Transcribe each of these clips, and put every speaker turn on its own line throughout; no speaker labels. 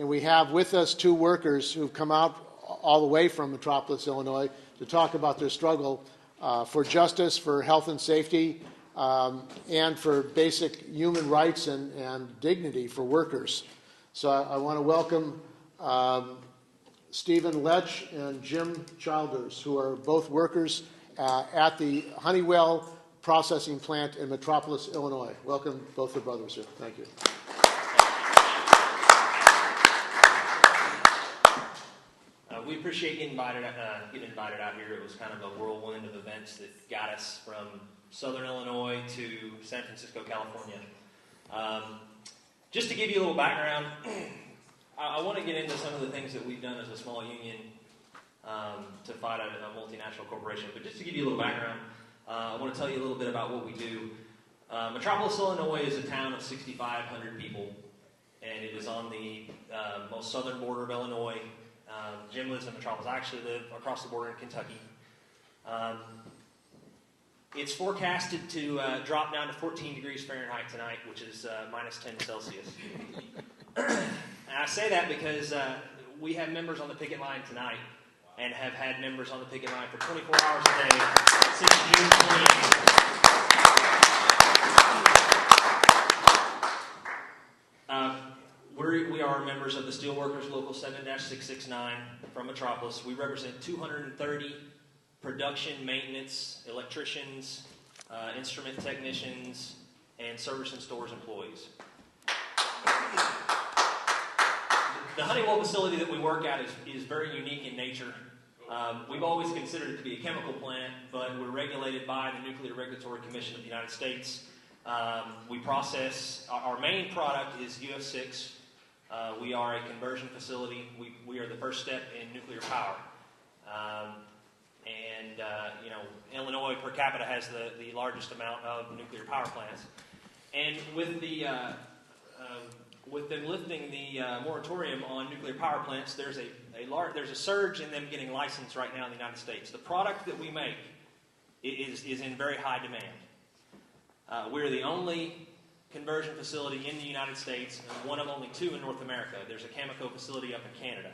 And we have with us two workers who've come out all the way from Metropolis, Illinois, to talk about their struggle for justice, for health and safety, and for basic human rights and dignity for workers. So I want to welcome Stephen Lech and Jim Childers, who are both workers at the Honeywell processing plant in Metropolis, Illinois. Welcome, both the brothers here. Thank you.
We appreciate getting invited out here. It was kind of a whirlwind of events that got us from Southern Illinois to San Francisco, California. Just to give you a little background, I want to get into some of the things that we've done as a small union to fight a multinational corporation. But just to give you a little background, I want to tell you a little bit about what we do. Metropolis, Illinois is a town of 6,500 people, and it is on the most southern border of Illinois. Jim lives in Metropolis. I actually live across the border in Kentucky. It's forecasted to drop down to 14 degrees Fahrenheit tonight, which is minus 10 Celsius. And I say that because we have members on the picket line tonight and have had members on the picket line for 24 hours a day since June 28th. We are members of the Steelworkers Local 7-669 from Metropolis. We represent 230 production, maintenance, electricians, instrument technicians, and service and stores employees. The Honeywell facility that we work at is very unique in nature. We've always considered it to be a chemical plant, but we're regulated by the Nuclear Regulatory Commission of the United States. We process, our main product is UF6. We are a conversion facility. We are the first step in nuclear power. Illinois per capita has the largest amount of nuclear power plants. And with them lifting the moratorium on nuclear power plants, there's a surge in them getting licensed right now in the United States. The product that we make is in very high demand. We're the only conversion facility in the United States, and one of only two in North America. There's a Cameco facility up in Canada,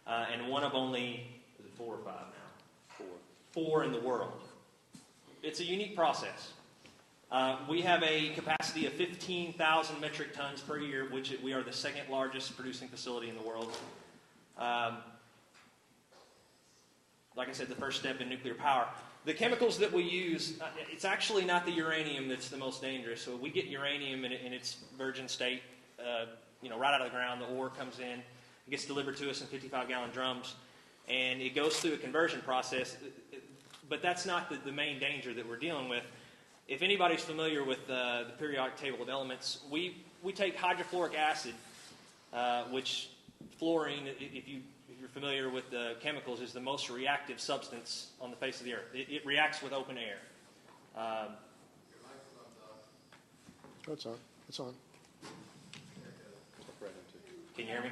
and one of only, is it 4 or 5 now? Four in the world. It's a unique process. We have a capacity of 15,000 metric tons per year, which we are the second largest producing facility in the world. Like I said, the first step in nuclear power. The chemicals that we use, it's actually not the uranium that's the most dangerous. So we get uranium in its virgin state, right out of the ground. The ore comes in, it gets delivered to us in 55-gallon drums, and it goes through a conversion process. But that's not the main danger that we're dealing with. If anybody's familiar with the periodic table of elements, we take hydrofluoric acid, which fluorine, if you're familiar with the chemicals, is the most reactive substance on the face of the earth. It reacts with open air.
It's on. It's on.
Can you hear me?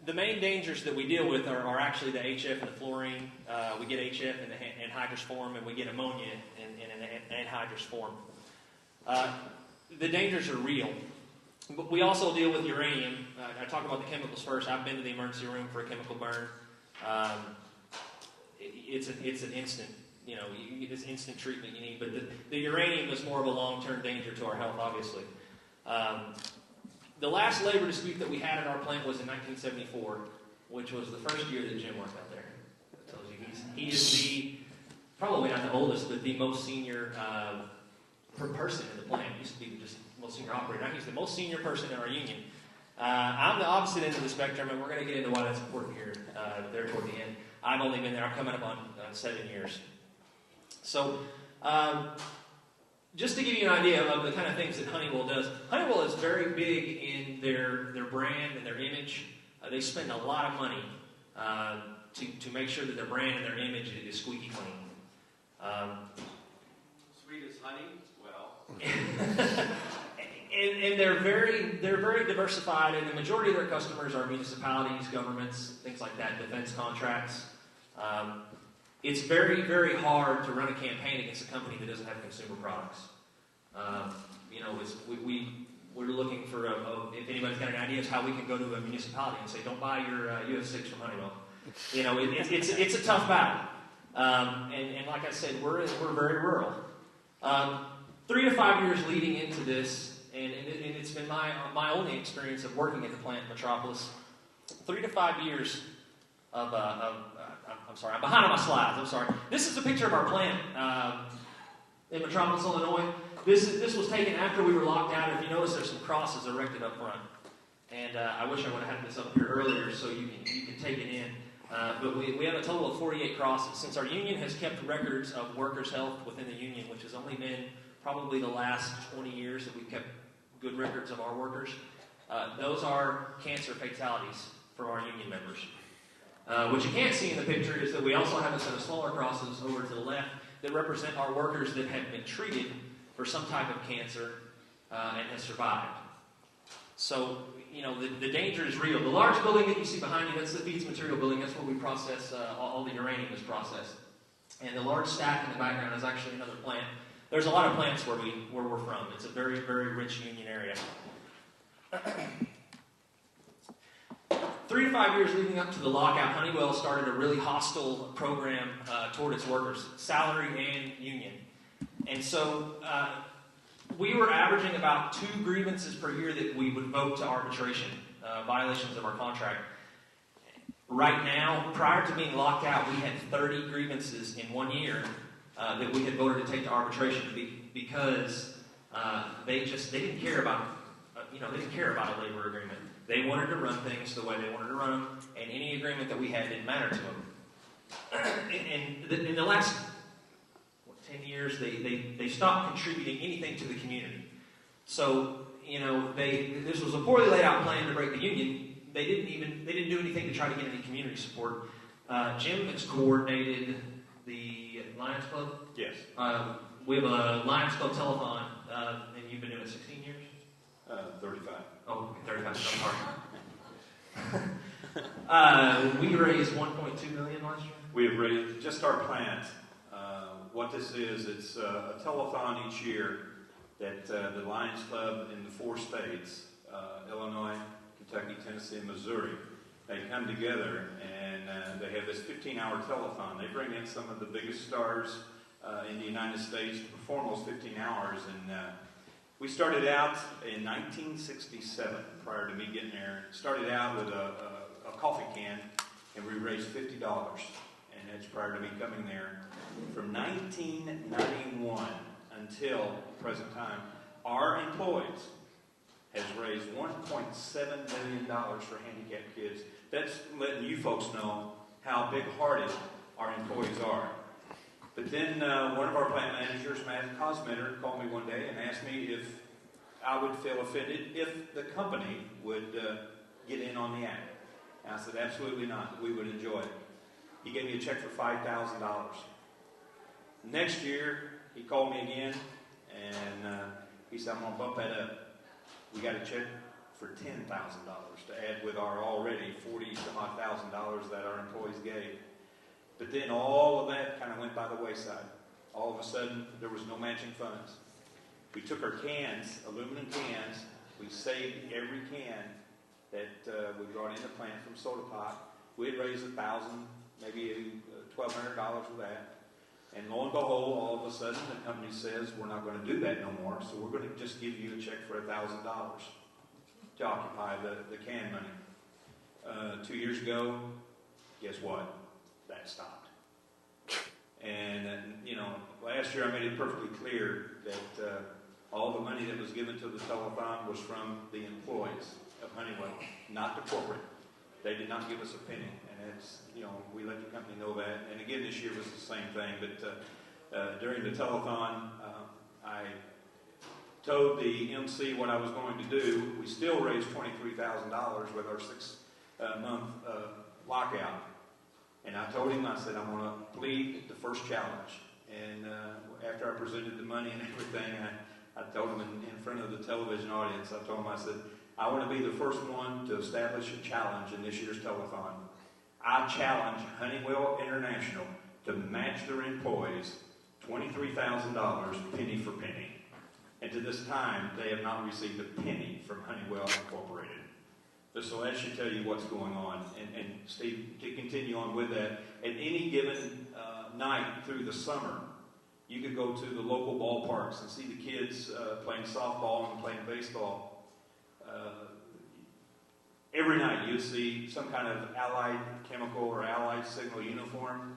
The main dangers that we deal with are actually the HF and the fluorine. We get HF in anhydrous form, and we get ammonia in an anhydrous form. The dangers are real. But we also deal with uranium. I talk about the chemicals first. I've been to the emergency room for a chemical burn. It's an instant, you get this instant treatment you need. But the uranium is more of a long-term danger to our health, obviously. The last labor dispute that we had at our plant was in 1974, which was the first year that Jim worked out there. That tells you he is probably not the oldest, but the most senior person in the plant. He used to be just the most senior operator. Now he's the most senior person in our union. I'm the opposite end of the spectrum, and we're going to get into why that's important here there toward the end. I've only been there, I'm coming up on 7 years. So, just to give you an idea of the kind of things that Honeywell does, Honeywell is very big in their brand and their image. They spend a lot of money to make sure that their brand and their image is squeaky clean.
Sweet as honey? Well.
and they're very diversified, and the majority of their customers are municipalities, governments, things like that, defense contracts. It's very, very hard to run a campaign against a company that doesn't have consumer products. we're looking for, if anybody's got any ideas how we can go to a municipality and say, don't buy your UF6 from Honeywell. You know, it's a tough battle. And like I said, we're very rural. 3 to 5 years leading into this, and it's been my only experience of working at the plant in Metropolis. 3 to 5 years of I'm sorry, I'm behind on my slides. I'm sorry. This is a picture of our plant in Metropolis, Illinois. This was taken after we were locked out. If you notice, there's some crosses erected up front. And I wish I would have had this up here earlier so you can take it in. But we have a total of 48 crosses. Since our union has kept records of workers' health within the union, which has only been probably the last 20 years that we've kept good records of our workers, those are cancer fatalities from our union members. What you can't see in the picture is that we also have a set of smaller crosses over to the left that represent our workers that have been treated for some type of cancer and have survived. So, you know, the danger is real. The large building that you see behind you, that's the feeds material building. That's where we process, all the uranium is processed. And the large stack in the background is actually another plant. There's a lot of plants where we're from. It's a very, very rich union area. 3 to 5 years leading up to the lockout, Honeywell started a really hostile program toward its workers, salary and union. And so we were averaging about 2 grievances per year that we would vote to arbitration, violations of our contract. Right now, prior to being locked out, we had 30 grievances in 1 year that we had voted to take to arbitration because they didn't care about they didn't care about a labor agreement. They wanted to run things the way they wanted to run them, and any agreement that we had didn't matter to them. And in the last 10 years, they stopped contributing anything to the community. So, you know, this was a poorly laid out plan to break the union. They didn't do anything to try to get any community support. Jim has coordinated the Lions Club.
Yes.
We have a Lions Club telethon, and you've been doing it 16 years?
35.
Oh, 35. I'm sorry. We raised $1.2 million last year.
We have raised just our plant. What this is, it's a telethon each year that the Lions Club in the 4 states, Illinois, Kentucky, Tennessee, and Missouri, they come together and they have this 15-hour telethon. They bring in some of the biggest stars in the United States to perform those 15 hours. And we started out in 1967, prior to me getting there. Started out with a coffee can, and we raised $50. And that's prior to me coming there. From 1991 until present time, our employees has raised $1.7 million for handicapped kids. That's letting you folks know how big-hearted our employees are. But then one of our plant managers, Matt Cosmeter, called me one day and asked me if I would feel offended if the company would get in on the act. And I said, absolutely not. We would enjoy it. He gave me a check for $5,000. Next year, he called me again, and he said, I'm going to bump that up. We got a check for $10,000 to add with our already $40,000 that our employees gave. But then all of that kind of went by the wayside. All of a sudden, there was no matching funds. We took our cans, aluminum cans, we saved every can that we brought in the plant from Soda Pop. We had raised $1,000, maybe $1,200 with that. And lo and behold, all of a sudden, the company says, we're not going to do that no more, so we're going to just give you a check for $1,000 to occupy the can money. 2 years ago, guess what? That stopped. And, last year I made it perfectly clear that all the money that was given to the telethon was from the employees of Honeywell, not the corporate. They did not give us a penny. And it's, we let the company know that. And again, this year was the same thing. But during the telethon, I told the MC what I was going to do. We still raised $23,000 with our 6-month lockout. And I told him, I said, I'm going to plead the first challenge. And after I presented the money and everything, I told him in front of the television audience, I told him, I said, I want to be the first one to establish a challenge in this year's telethon. I challenge Honeywell International to match their employees $23,000 penny for penny. And to this time, they have not received a penny from Honeywell Incorporated. So that should tell you what's going on. And Steve, to continue on with that, at any given night through the summer, you could go to the local ballparks and see the kids playing softball and playing baseball. Every night you see some kind of Allied chemical or Allied signal uniform.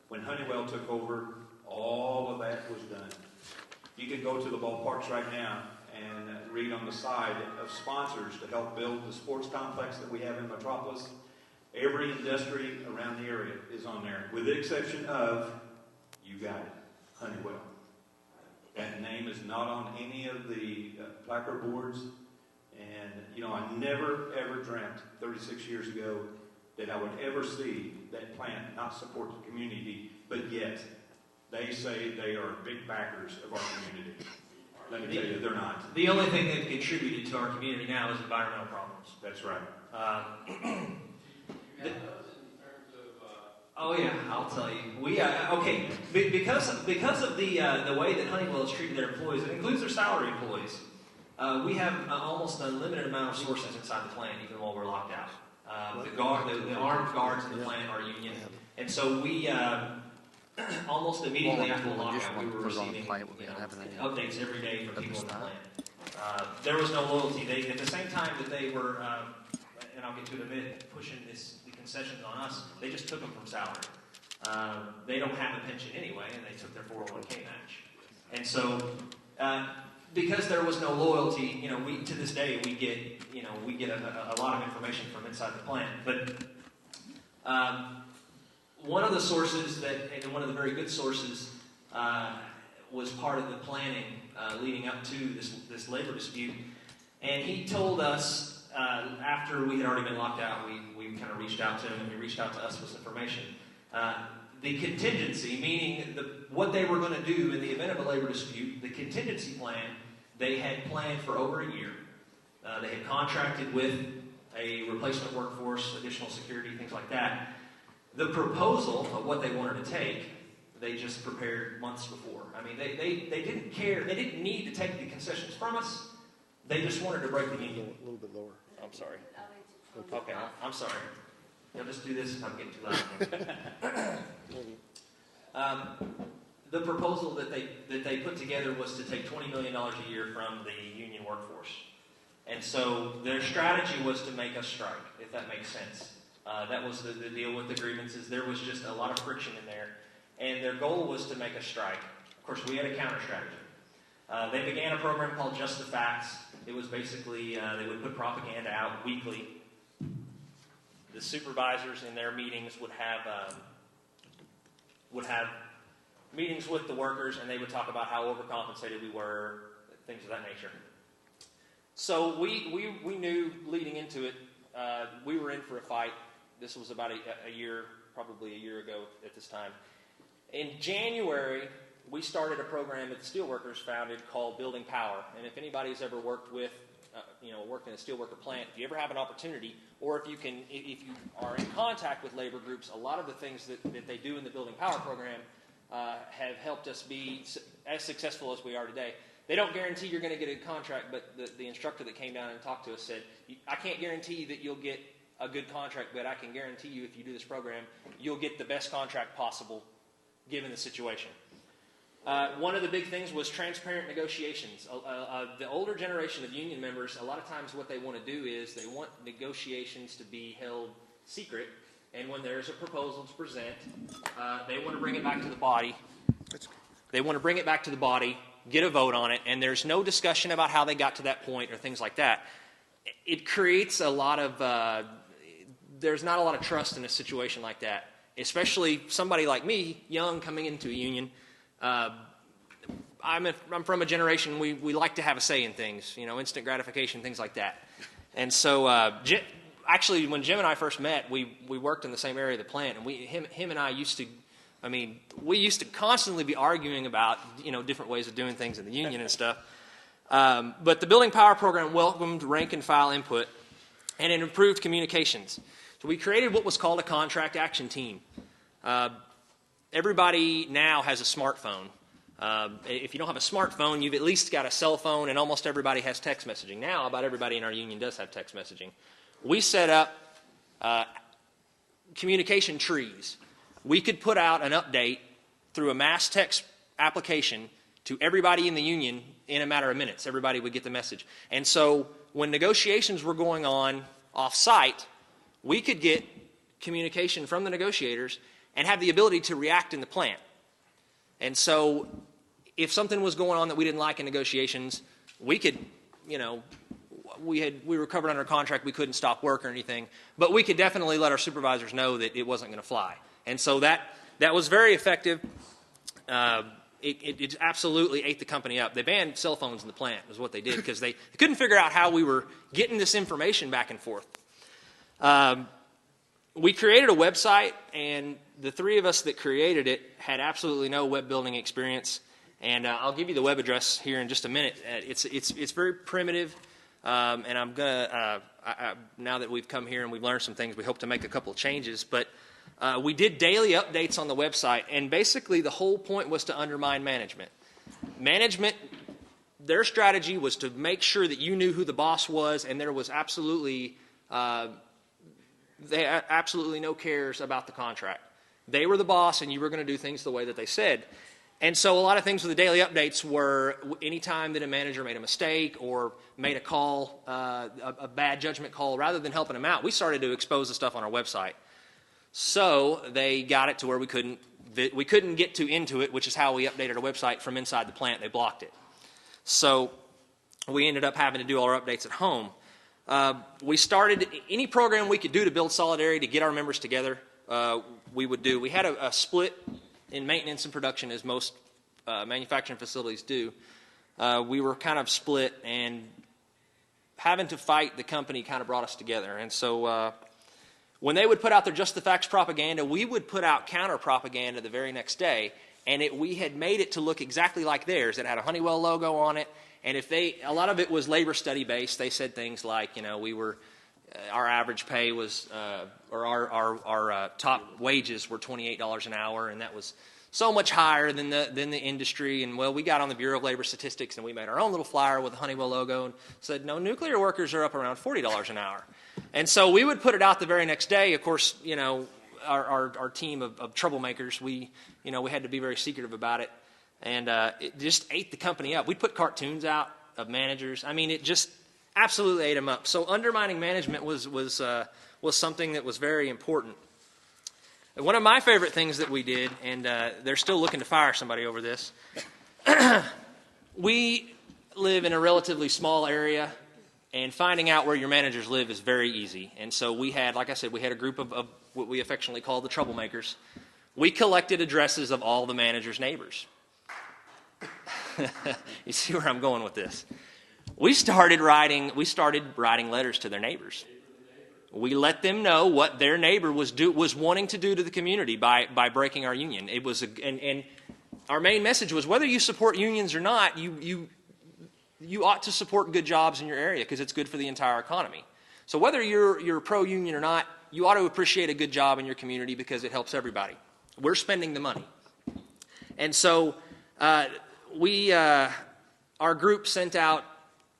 When Honeywell took over, all of that was done. You could go to the ballparks right now and read on the side of sponsors to help build the sports complex that we have in Metropolis. Every industry around the area is on there, with the exception of, you got it, Honeywell. That name is not on any of the placard boards. And, you know, I never, ever dreamt 36 years ago that I would ever see that plant not support the community, but yet they say they are big backers of our community. Let me tell you, they're not.
The only thing they've contributed to our community now is environmental problems.
That's right.
Oh yeah, I'll tell you. We okay because of the way that Honeywell has treated their employees. It includes their salary employees. We have almost an unlimited amount of sources inside the plant, even while we're locked out. The armed guards in the plant are union, and so we almost immediately after the lockout, we were receiving updates every day from people in the plant. There was no loyalty. At the same time that they were, and I'll get to it in a minute, pushing the concessions on us, they just took them from salary. They don't have a pension anyway, and they took their 401k match. And so, because there was no loyalty, we to this day we get a lot of information from inside the plant. But one of the sources and one of the very good sources, was part of the planning leading up to this labor dispute. And he told us, after we had already been locked out, we kind of reached out to him, and he reached out to us with information. The contingency, meaning what they were going to do in the event of a labor dispute, the contingency plan, they had planned for over a year. They had contracted with a replacement workforce, additional security, things like that. The proposal of what they wanted to take, they just prepared months before. I mean, they didn't care. They didn't need to take the concessions from us. They just wanted to break the union.
A little bit lower.
I'm sorry. Okay, I'm sorry. You'll just do this if I'm getting too loud. The proposal that they put together was to take $20 million a year from the union workforce. And so their strategy was to make us strike, if that makes sense. That was the deal with the grievances. There was just a lot of friction in there. And their goal was to make us strike. Of course, we had a counter strategy. They began a program called Just the Facts. It was basically, they would put propaganda out weekly. The supervisors in their meetings would have meetings with the workers, and they would talk about how overcompensated we were, things of that nature. So we knew leading into it, we were in for a fight. This was about a year, probably a year ago at this time. In January, we started a program that the steelworkers founded called Building Power. And if anybody's ever worked with, worked in a steelworker plant, if you ever have an opportunity, or if you are in contact with labor groups, a lot of the things that they do in the Building Power program have helped us be as successful as we are today. They don't guarantee you're going to get a contract, but the instructor that came down and talked to us said, I can't guarantee that you'll get a good contract, but I can guarantee you if you do this program, you'll get the best contract possible given the situation. One of the big things was transparent negotiations. The older generation of union members, a lot of times what they want to do is they want negotiations to be held secret, and when there's a proposal to present, they want to bring it back to the body. They want to bring it back to the body, get a vote on it, and there's no discussion about how they got to that point or things like that. It creates a lot of, there's not a lot of trust in a situation like that, especially somebody like me, young, coming into a union. I'm from a generation, we like to have a say in things, instant gratification, things like that. And so, actually, when Jim and I first met, we worked in the same area of the plant, and him and I used to constantly be arguing about, different ways of doing things in the union and stuff. But the Building Power program welcomed rank and file input, and it improved communications. So we created what was called a contract action team. Everybody now has a smartphone. If you don't have a smartphone, you've at least got a cell phone, and almost everybody has text messaging. Now, about everybody in our union does have text messaging. We set up communication trees. We could put out an update through a mass text application to everybody in the union in a matter of minutes. Everybody would get the message. And so when negotiations were going on off-site, we could get communication from the negotiators and have the ability to react in the plant. And so if something was going on that we didn't like in negotiations, we could, we were covered under contract. We couldn't stop work or anything, but we could definitely let our supervisors know that it wasn't going to fly. And so that was very effective. It absolutely ate the company up. They banned cell phones in the plant is what they did, because they couldn't figure out how we were getting this information back and forth. We created a website, and the three of us that created it had absolutely no web building experience. And I'll give you the web address here in just a minute. It's very primitive, and I'm gonna now that we've come here and we've learned some things, we hope to make a couple of changes. But we did daily updates on the website, and basically the whole point was to undermine management. Management, their strategy was to make sure that you knew who the boss was, and there was absolutely they had absolutely no cares about the contract. They were the boss, and you were going to do things the way that they said. And so a lot of things with the daily updates were any time that a manager made a mistake or made a call, a bad judgment call, rather than helping them out, we started to expose the stuff on our website. So they got it to where we couldn't get into it, which is how we updated our website from inside the plant. They blocked it. So we ended up having to do all our updates at home. We started any program we could do to build solidarity, to get our members together, we would do. We had a split in maintenance and production, as most manufacturing facilities do. We were kind of split, and having to fight the company kind of brought us together. And so when they would put out their Just the Facts propaganda, we would put out counter propaganda the very next day, and we had made it to look exactly like theirs. It had a Honeywell logo on it, and a lot of it was labor study based. They said things like, our average pay was, or our top wages were $28 an hour, and that was so much higher than the industry. And we got on the Bureau of Labor Statistics, and we made our own little flyer with a Honeywell logo and said, no, nuclear workers are up around $40 an hour. And so we would put it out the very next day. Of course, our team of troublemakers, we had to be very secretive about it, and it just ate the company up. We'd put cartoons out of managers. I mean, it just absolutely ate them up. So undermining management was something that was very important. And one of my favorite things that we did, and they're still looking to fire somebody over this, we live in a relatively small area, and finding out where your managers live is very easy. And so we had, like I said, we had a group of what we affectionately call the troublemakers. We collected addresses of all the managers' neighbors. You see where I'm going with this? We started writing letters to their neighbors. We let them know what their neighbor was wanting to do to the community by breaking our union. It was and our main message was, whether you support unions or not, you ought to support good jobs in your area, because it's good for the entire economy. So whether you're pro-union or not, you ought to appreciate a good job in your community, because it helps everybody. We're spending the money. And so our group sent out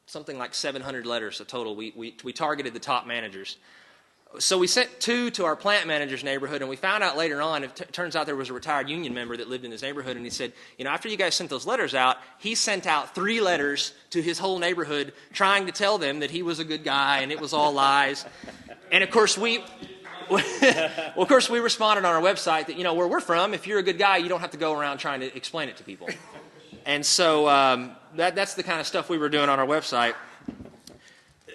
something like 700 letters a total. We targeted the top managers. So we sent 2 to our plant manager's neighborhood, and we found out later on, it turns out there was a retired union member that lived in his neighborhood, and he said, after you guys sent those letters out, he sent out 3 letters to his whole neighborhood trying to tell them that he was a good guy and it was all lies. And of course we responded on our website that, where we're from, if you're a good guy, you don't have to go around trying to explain it to people. And so that's the kind of stuff we were doing on our website.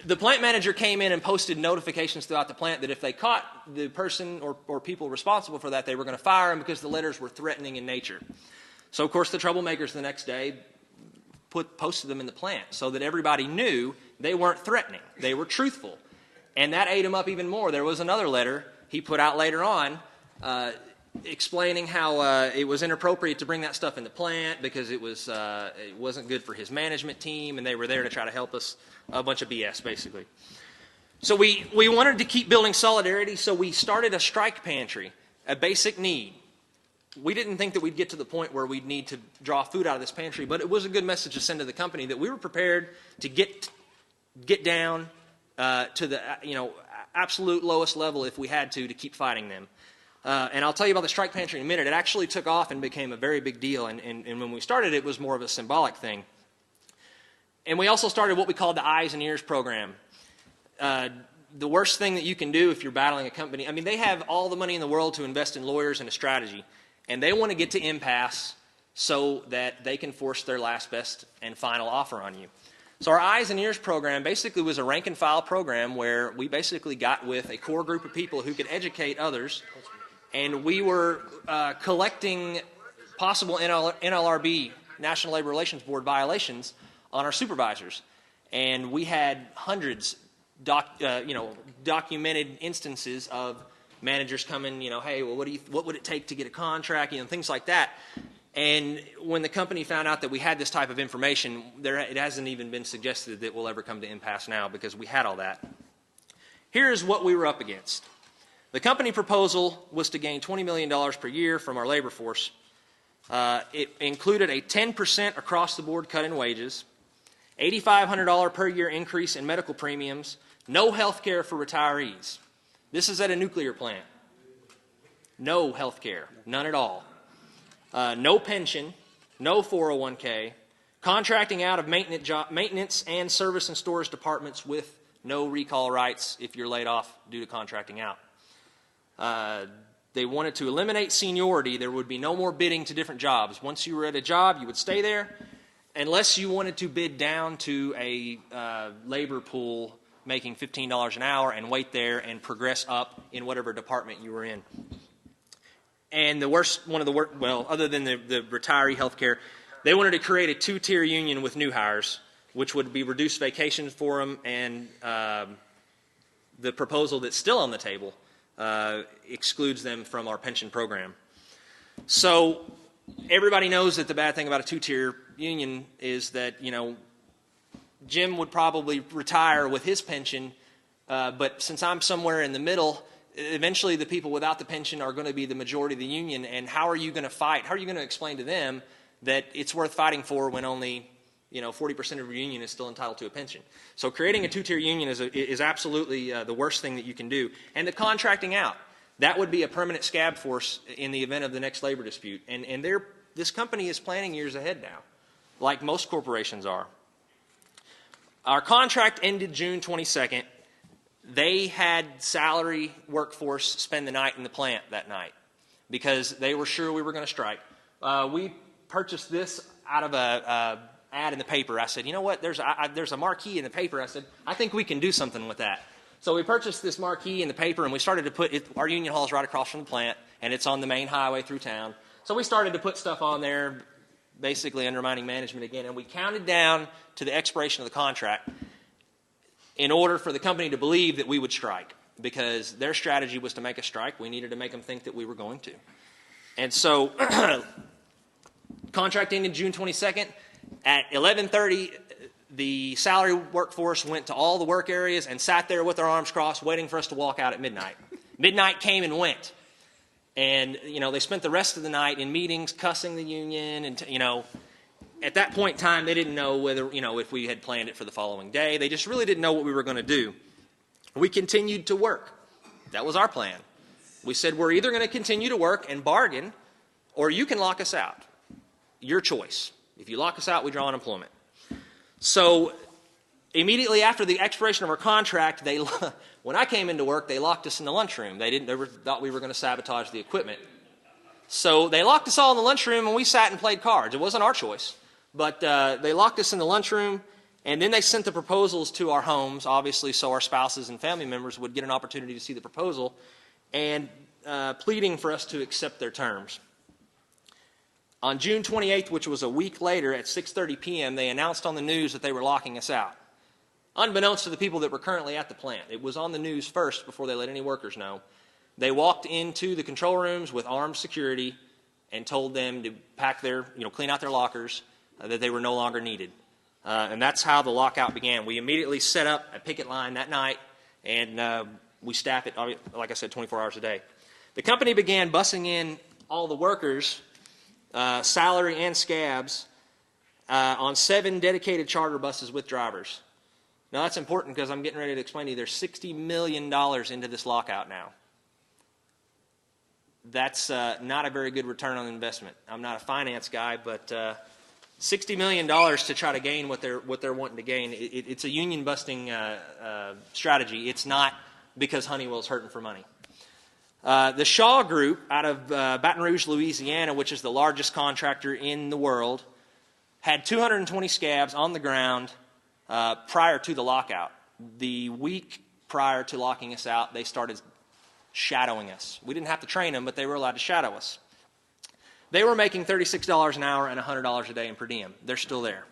The plant manager came in and posted notifications throughout the plant that if they caught the person or people responsible for that, they were going to fire them, because the letters were threatening in nature. So, of course, the troublemakers the next day posted them in the plant so that everybody knew they weren't threatening. They were truthful. And that ate them up even more. There was another letter he put out later on explaining how it was inappropriate to bring that stuff in the plant because it wasn't good for his management team, and they were there to try to help us. A bunch of BS, basically. So we wanted to keep building solidarity, so we started a strike pantry, a basic need. we didn't think that we'd get to the point where we'd need to draw food out of this pantry, but it was a good message to send to the company that we were prepared to get down to the absolute lowest level if we had to keep fighting them. And I'll tell you about the strike pantry in a minute. It actually took off and became a very big deal, and when we started it was more of a symbolic thing. And we also started what we called the Eyes and Ears program. The worst thing that you can do if you're battling a company, I mean, they have all the money in the world to invest in lawyers and a strategy, and they want to get to impasse so that they can force their last, best, and final offer on you. So our Eyes and Ears program basically was a rank and file program where we basically got with a core group of people who could educate others, and we were collecting possible NLRB, National Labor Relations Board violations on our supervisors. And we had hundreds documented instances of managers coming, hey, well, what would it take to get a contract, things like that. And when the company found out that we had this type of information, it hasn't even been suggested that we'll ever come to impasse now because we had all that. Here's what we were up against. The company proposal was to gain $20 million per year from our labor force. It included a 10% across-the-board cut in wages, $8,500 per year increase in medical premiums, no health care for retirees. This is at a nuclear plant. No health care, none at all. No pension, no 401k, contracting out of maintenance and service and storage departments with no recall rights if you're laid off due to contracting out. They wanted to eliminate seniority. There would be no more bidding to different jobs. Once you were at a job, you would stay there unless you wanted to bid down to a labor pool making $15 an hour and wait there and progress up in whatever department you were in. And other than the retiree health care, they wanted to create a two-tier union with new hires, which would be reduced vacations for them, and the proposal that's still on the table excludes them from our pension program. So everybody knows that the bad thing about a two-tier union is that, Jim would probably retire with his pension, but since I'm somewhere in the middle, eventually the people without the pension are going to be the majority of the union, and how are you going to fight? How are you going to explain to them that it's worth fighting for when only 40% of your union is still entitled to a pension? So creating a two-tier union is absolutely the worst thing that you can do. And the contracting out, that would be a permanent scab force in the event of the next labor dispute. And this company is planning years ahead now, like most corporations are. Our contract ended June 22nd. They had salary workforce spend the night in the plant that night because they were sure we were going to strike. We purchased this out of a ad in the paper. I said, you know what, there's a marquee in the paper. I said, I think we can do something with that. So we purchased this marquee in the paper, and we started to put it, our union hall is right across from the plant, and it's on the main highway through town. So we started to put stuff on there, basically undermining management again, and we counted down to the expiration of the contract in order for the company to believe that we would strike, because their strategy was to make us strike. We needed to make them think that we were going to. And so contract ended June 22nd. At 11:30, the salary workforce went to all the work areas and sat there with their arms crossed waiting for us to walk out at midnight. Midnight came and went. And, they spent the rest of the night in meetings cussing the union. And, at that point in time, they didn't know whether, if we had planned it for the following day. They just really didn't know what we were going to do. We continued to work. That was our plan. We said, we're either going to continue to work and bargain, or you can lock us out. Your choice. If you lock us out, we draw unemployment. So immediately after the expiration of our contract, when I came into work, they locked us in the lunchroom. They thought we were going to sabotage the equipment. So they locked us all in the lunchroom, and we sat and played cards. It wasn't our choice. But they locked us in the lunchroom, and then they sent the proposals to our homes, obviously, so our spouses and family members would get an opportunity to see the proposal, and pleading for us to accept their terms. On June 28th, which was a week later, at 6:30 p.m., they announced on the news that they were locking us out, unbeknownst to the people that were currently at the plant. It was on the news first before they let any workers know. They walked into the control rooms with armed security and told them to pack clean out their lockers, that they were no longer needed. And that's how the lockout began. We immediately set up a picket line that night, and we staff it, like I said, 24 hours a day. The company began bussing in all the workers, salary and scabs, on 7 dedicated charter buses with drivers. Now that's important because I'm getting ready to explain to you there's $60 million into this lockout now. That's not a very good return on investment. I'm not a finance guy, but $60 million to try to gain what they're wanting to gain. It's a union busting strategy. It's not because Honeywell's hurting for money. The Shaw Group out of Baton Rouge, Louisiana, which is the largest contractor in the world, had 220 scabs on the ground prior to the lockout. The week prior to locking us out, they started shadowing us. We didn't have to train them, but they were allowed to shadow us. They were making $36 an hour and $100 a day in per diem. They're still there.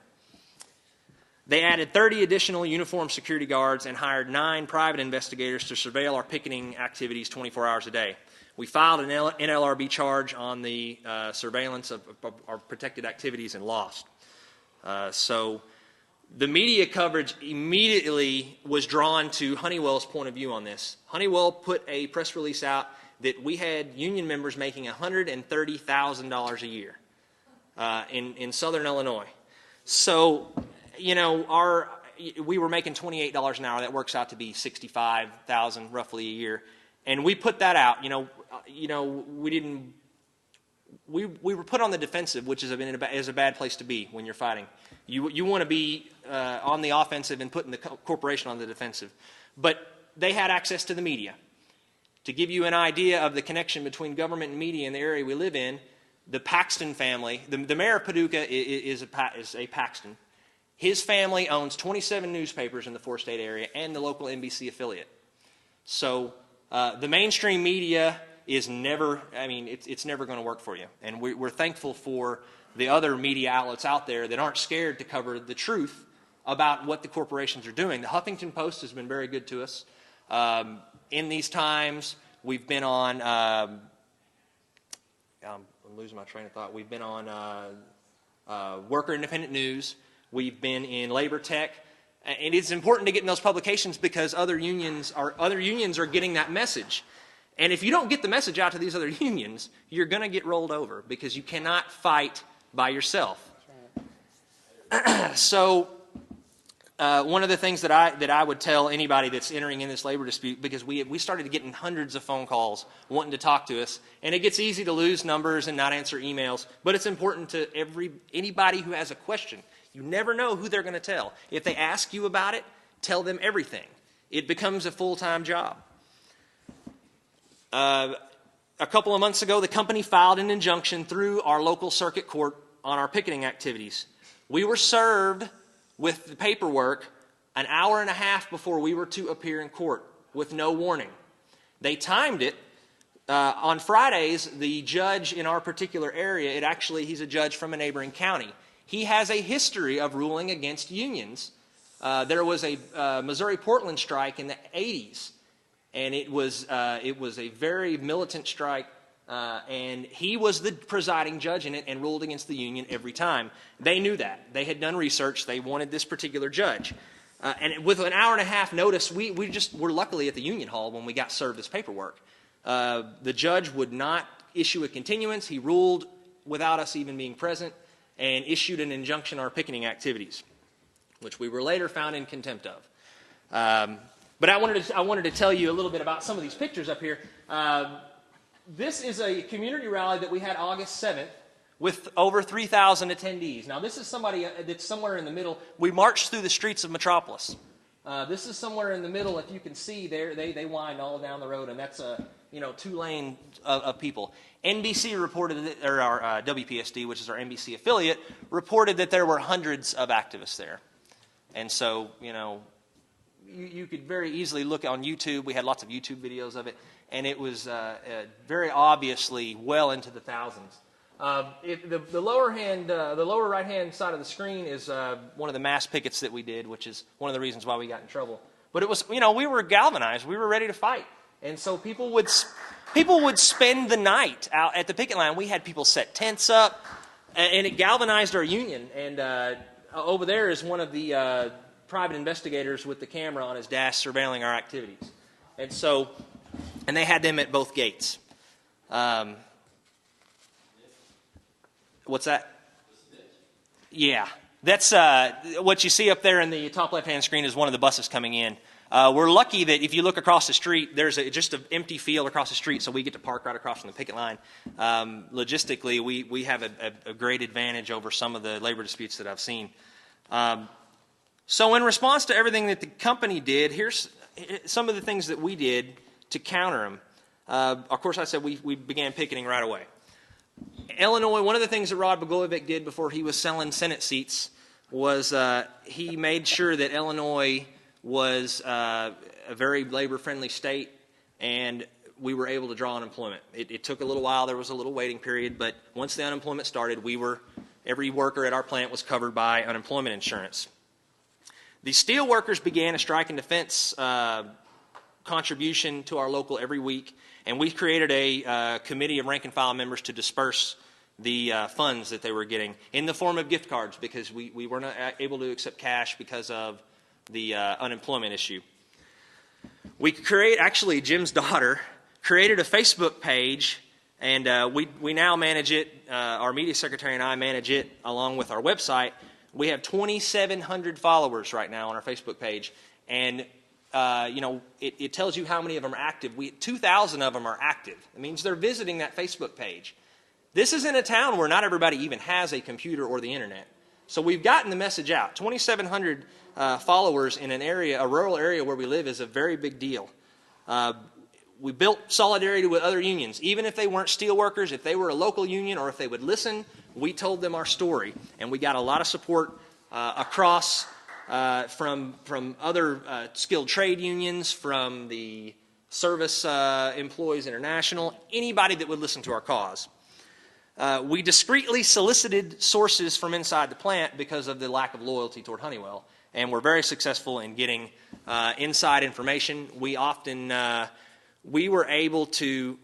They added 30 additional uniformed security guards and hired 9 private investigators to surveil our picketing activities 24 hours a day. We filed an NLRB charge on the surveillance of our protected activities and lost. So the media coverage immediately was drawn to Honeywell's point of view on this. Honeywell put a press release out that we had union members making $130,000 a year in Southern Illinois. So, you know, we were making $28 an hour. That works out to be $65,000 roughly a year. And we put that out. We were put on the defensive, which is a bad place to be when you're fighting. You want to be on the offensive and putting the corporation on the defensive. But they had access to the media. To give you an idea of the connection between government and media in the area we live in, the Paxton family, the mayor of Paducah is a Paxton. His family owns 27 newspapers in the 4-state area and the local NBC affiliate. So the mainstream media is never, it's never going to work for you. And we're thankful for the other media outlets out there that aren't scared to cover the truth about what the corporations are doing. The Huffington Post has been very good to us. In these times, we've been on, I'm losing my train of thought, we've been on Worker Independent News, we've been in Labor Tech, and it's important to get in those publications because other unions are getting that message. And if you don't get the message out to these other unions, you're going to get rolled over because you cannot fight by yourself. So one of the things that I would tell anybody that's entering in this labor dispute, because we started getting hundreds of phone calls wanting to talk to us, and it gets easy to lose numbers and not answer emails, but it's important to anybody who has a question. You never know who they're going to tell. If they ask you about it, tell them everything. It becomes a full-time job. A couple of months ago, the company filed an injunction through our local circuit court on our picketing activities. We were served with the paperwork an hour and a half before we were to appear in court with no warning. They timed it. On Fridays, the judge in our particular area, he's a judge from a neighboring county. He has a history of ruling against unions. There was a Missouri-Portland strike in the 80s. And it was a very militant strike, and he was the presiding judge in it and ruled against the union every time. They knew that. They had done research. They wanted this particular judge. And with an hour and a half notice, we were luckily at the union hall when we got served this paperwork. The judge would not issue a continuance. He ruled without us even being present and issued an injunction on our picketing activities, which we were later found in contempt of. But I wanted to tell you a little bit about some of these pictures up here. This is a community rally that we had August 7th with over 3,000 attendees. Now, this is somebody that's somewhere in the middle. We marched through the streets of Metropolis. This is somewhere in the middle. If you can see there, they wind all down the road, and that's a 2-lane of people. NBC reported or our WPSD, which is our NBC affiliate, reported that there were hundreds of activists there, and so you could very easily look on YouTube. We had lots of YouTube videos of it, and it was very obviously well into the thousands. The lower right-hand side of the screen is one of the mass pickets that we did, which is one of the reasons why we got in trouble. But it was, we were galvanized. We were ready to fight, and so people would spend the night out at the picket line. We had people set tents up, and it galvanized our union. And over there is one of the private investigators with the camera on his dash surveilling our activities. And they had them at both gates. What's that? Yeah, that's what you see up there in the top left-hand screen is one of the buses coming in. We're lucky that if you look across the street, there's just an empty field across the street, so we get to park right across from the picket line. Logistically, we have a great advantage over some of the labor disputes that I've seen. So in response to everything that the company did, here's some of the things that we did to counter them. Of course, I said we began picketing right away. Illinois, one of the things that Rod Blagojevich did before he was selling Senate seats was he made sure that Illinois was a very labor-friendly state, and we were able to draw unemployment. It took a little while. There was a little waiting period, but once the unemployment started, every worker at our plant was covered by unemployment insurance. The steel workers began a strike and defense contribution to our local every week, and we created a committee of rank and file members to disperse the funds that they were getting in the form of gift cards, because we were not able to accept cash because of the unemployment issue. Actually, Jim's daughter created a Facebook page, and we now manage it. Our media secretary and I manage it along with our website. We have 2,700 followers right now on our Facebook page, and it tells you how many of them are active. 2,000 of them are active. It means they're visiting that Facebook page. This is in a town where not everybody even has a computer or the internet. So we've gotten the message out. 2,700 followers in a rural area where we live is a very big deal. We built solidarity with other unions. Even if they weren't steel workers, if they were a local union, or if they would listen, we told them our story. And we got a lot of support across from other skilled trade unions, from the Service Employees International, anybody that would listen to our cause. We discreetly solicited sources from inside the plant because of the lack of loyalty toward Honeywell, and we're very successful in getting inside information. We were able to,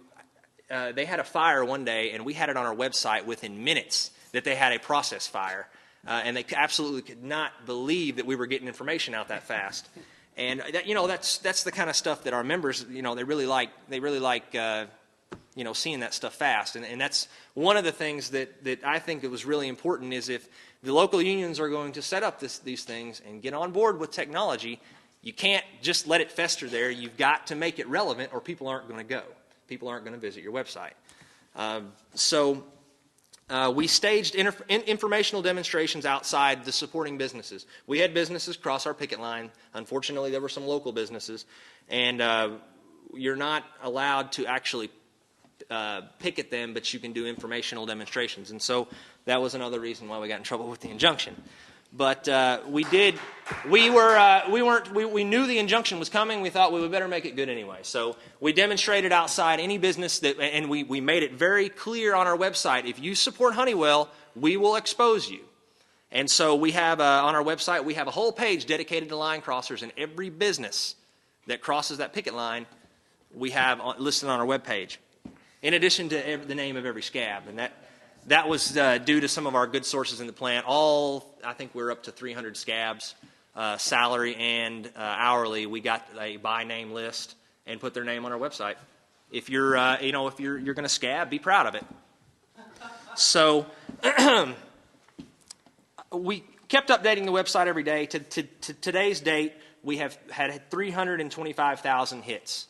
they had a fire one day, and we had it on our website within minutes that they had a process fire, and they absolutely could not believe that we were getting information out that fast. And that's the kind of stuff that our members, they really like. They really like seeing that stuff fast. And that's one of the things that I think it was really important, is if the local unions are going to set up these things and get on board with technology, you can't just let it fester there. You've got to make it relevant, or people aren't going to go. People aren't going to visit your website. So we staged informational demonstrations outside the supporting businesses. We had businesses cross our picket line. Unfortunately, there were some local businesses. And you're not allowed to actually picket them, but you can do informational demonstrations. And so that was another reason why we got in trouble with the injunction. But we knew the injunction was coming. We thought we would better make it good anyway. So we demonstrated outside any business and we made it very clear on our website, if you support Honeywell, we will expose you. And so we have on our website, we have a whole page dedicated to line crossers, and every business that crosses that picket line, we have listed on our webpage, in addition to the name of every scab. And that was due to some of our good sources in the plant. I think we're up to 300 scabs, salary and hourly. We got a by name list and put their name on our website. If you're going to scab, be proud of it. So we kept updating the website every day. To today's date, we have had 325,000 hits.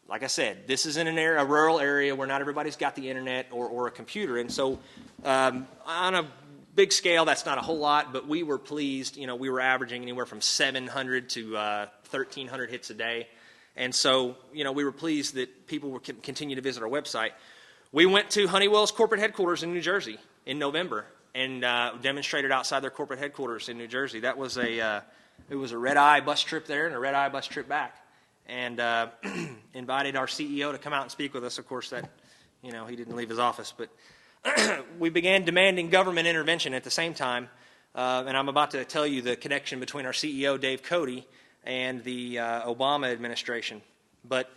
Like I said, this is in a rural area where not everybody's got the internet or a computer. And so on a big scale, that's not a whole lot, but we were pleased. We were averaging anywhere from 700 to 1,300 hits a day. And so, we were pleased that people would continue to visit our website. We went to Honeywell's corporate headquarters in New Jersey in November and demonstrated outside their corporate headquarters in New Jersey. That was it was a red-eye bus trip there and a red-eye bus trip back. And invited our CEO to come out and speak with us. Of course, he didn't leave his office. But we began demanding government intervention at the same time. And I'm about to tell you the connection between our CEO, Dave Cody, and the Obama administration. But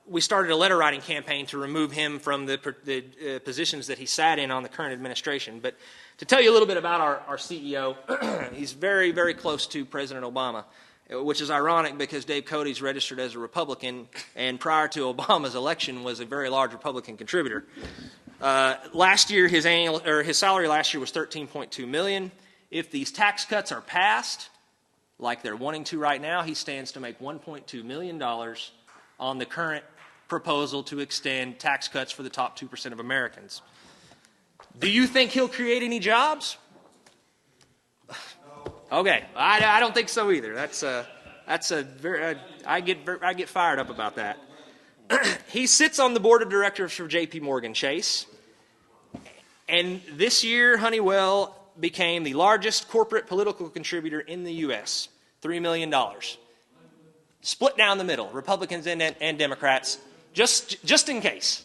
we started a letter-writing campaign to remove him from the positions that he sat in on the current administration. But to tell you a little bit about our CEO, he's very, very close to President Obama, which is ironic because Dave Cody's registered as a Republican, and prior to Obama's election was a very large Republican contributor. Last year, his salary last year was $13.2 million. If these tax cuts are passed, like they're wanting to right now, he stands to make $1.2 million on the current proposal to extend tax cuts for the top 2% of Americans. Do you think he'll create any jobs? Okay, I don't think so either. I get fired up about that. He sits on the board of directors for J.P. Morgan Chase, and this year Honeywell became the largest corporate political contributor in the U.S. $3 million, split down the middle, Republicans and Democrats, just in case.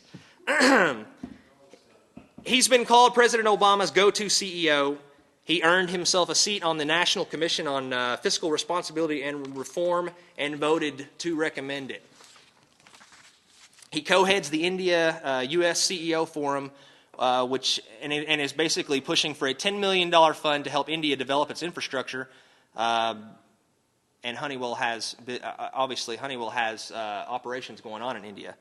He's been called President Obama's go-to CEO. He earned himself a seat on the National Commission on Fiscal Responsibility and Reform and voted to recommend it. He co-heads the India U.S. CEO Forum, which is basically pushing for a $10 million fund to help India develop its infrastructure. And Honeywell has operations going on in India.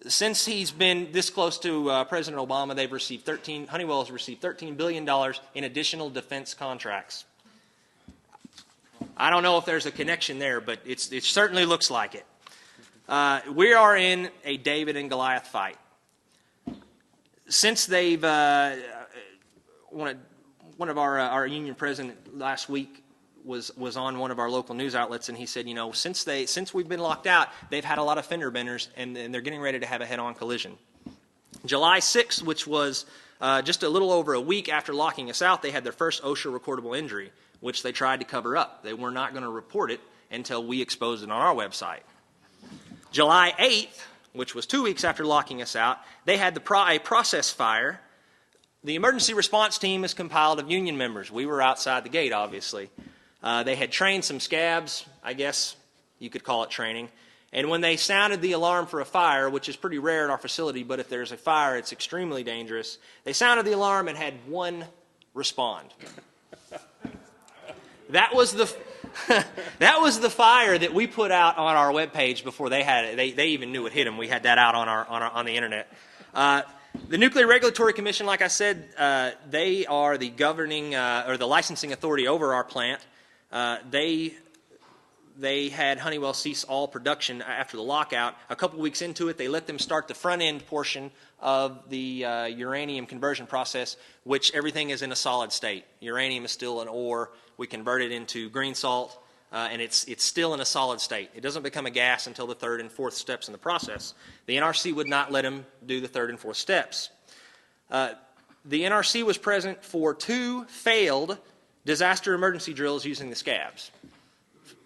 Since he's been this close to President Obama, Honeywell has received $13 billion in additional defense contracts. I don't know if there's a connection there, but it certainly looks like it. We are in a David and Goliath fight. Since they've one of our union president last week was on one of our local news outlets, and he said, since we've been locked out, they've had a lot of fender benders, and they're getting ready to have a head-on collision. July 6th, which was just a little over a week after locking us out, they had their first OSHA recordable injury, which they tried to cover up. They were not going to report it until we exposed it on our website. July 8th, which was 2 weeks after locking us out, they had a process fire. The emergency response team is compiled of union members. We were outside the gate, obviously. They had trained some scabs, I guess you could call it training. And when they sounded the alarm for a fire, which is pretty rare at our facility, but if there's a fire, it's extremely dangerous, they sounded the alarm and had one respond. That was the fire that we put out on our webpage before they had it. They even knew it hit them. We had that out on the internet. The Nuclear Regulatory Commission, like I said, they are the governing or the licensing authority over our plant. They had Honeywell cease all production after the lockout. A couple weeks into it, they let them start the front end portion of the uranium conversion process, which everything is in a solid state. Uranium is still an ore. We convert it into green salt, and it's still in a solid state. It doesn't become a gas until the third and fourth steps in the process. The NRC would not let them do the third and fourth steps. The NRC was present for 2 failed disaster emergency drills using the scabs.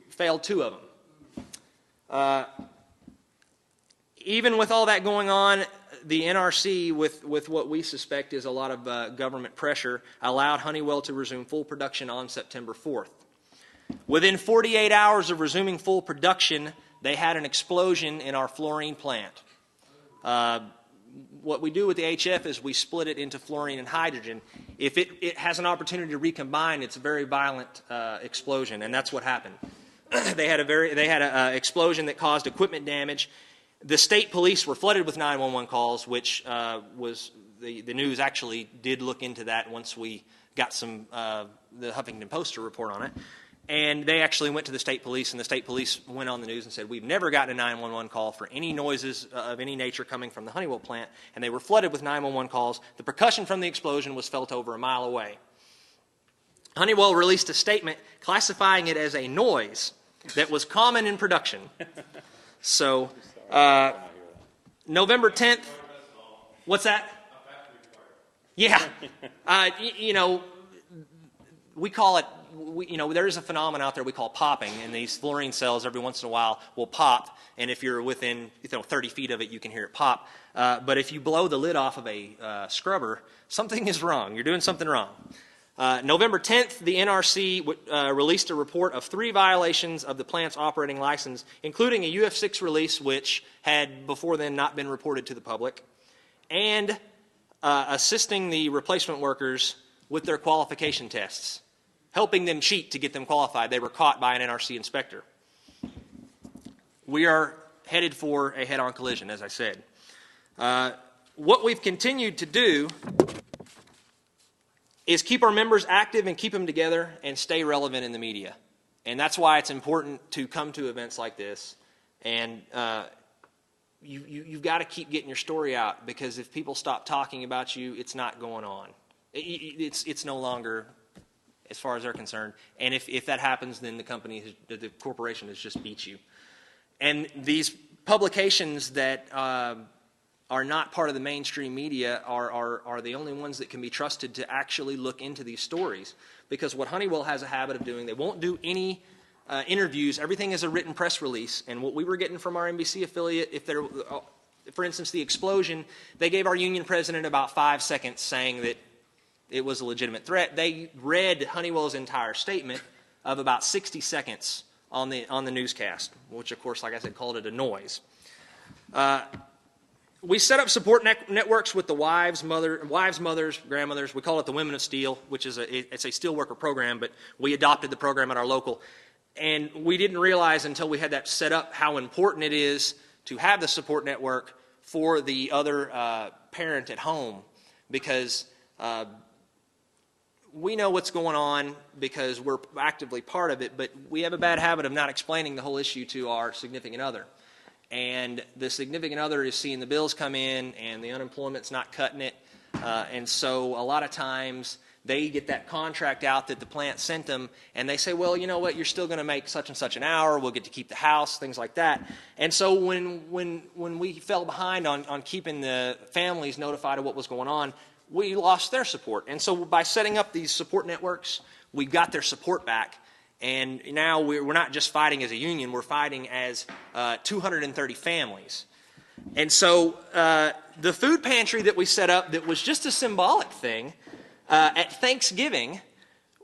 Failed 2 of them. Even with all that going on, the NRC, with what we suspect is a lot of government pressure, allowed Honeywell to resume full production on September 4th. Within 48 hours of resuming full production, they had an explosion in our fluorine plant. What we do with the HF is we split it into fluorine and hydrogen. If it has an opportunity to recombine, it's a very violent explosion, and that's what happened. They had an explosion that caused equipment damage. The state police were flooded with 911 calls, which was the news actually did look into that once we got the Huffington Post to report on it. And they actually went to the state police, and the state police went on the news and said, we've never gotten a 911 call for any noises of any nature coming from the Honeywell plant, and they were flooded with 911 calls. The percussion from the explosion was felt over a mile away. Honeywell released a statement classifying it as a noise that was common in production. So, November 10th, what's that? Yeah. We call it, there is a phenomenon out there we call popping, and these fluorine cells every once in a while will pop, and if you're within 30 feet of it, you can hear it pop. But if you blow the lid off of a scrubber, something is wrong. You're doing something wrong. November 10th, the NRC released a report of 3 violations of the plant's operating license, including a UF6 release, which had before then not been reported to the public, and assisting the replacement workers with their qualification tests, helping them cheat to get them qualified. They were caught by an NRC inspector. We are headed for a head-on collision, as I said. what we've continued to do is keep our members active and keep them together and stay relevant in the media. And that's why it's important to come to events like this. And you've got to keep getting your story out, because if people stop talking about you, it's not going on. It's no longer, as far as they're concerned. And if that happens, then the corporation has just beat you. And these publications that are not part of the mainstream media are the only ones that can be trusted to actually look into these stories. Because what Honeywell has a habit of doing, they won't do any interviews. Everything is a written press release. And what we were getting from our NBC affiliate, for instance, the explosion, they gave our union president about 5 seconds saying that it was a legitimate threat. They read Honeywell's entire statement of about 60 seconds on the newscast, which, of course, like I said, called it a noise. We set up support networks with the wives, mothers, grandmothers. We call it the Women of Steel, which is it's a steelworker program, but we adopted the program at our local. And we didn't realize until we had that set up how important it is to have the support network for the other parent at home, because we know what's going on because we're actively part of it, but we have a bad habit of not explaining the whole issue to our significant other. And the significant other is seeing the bills come in and the unemployment's not cutting it. And so a lot of times they get that contract out that the plant sent them, and they say, well, you know what, you're still going to make such and such an hour, we'll get to keep the house, things like that. And so when we fell behind on keeping the families notified of what was going on, we lost their support. And so by setting up these support networks, we got their support back. And now we're not just fighting as a union, we're fighting as 230 families. And so the food pantry that we set up, that was just a symbolic thing, at Thanksgiving,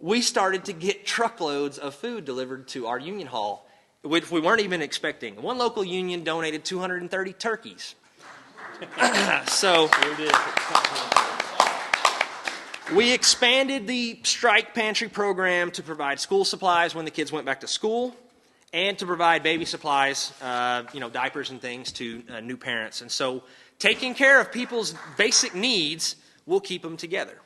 we started to get truckloads of food delivered to our union hall, which we weren't even expecting. One local union donated 230 turkeys. So we expanded the strike pantry program to provide school supplies when the kids went back to school, and to provide baby supplies, diapers and things to new parents. And so taking care of people's basic needs will keep them together.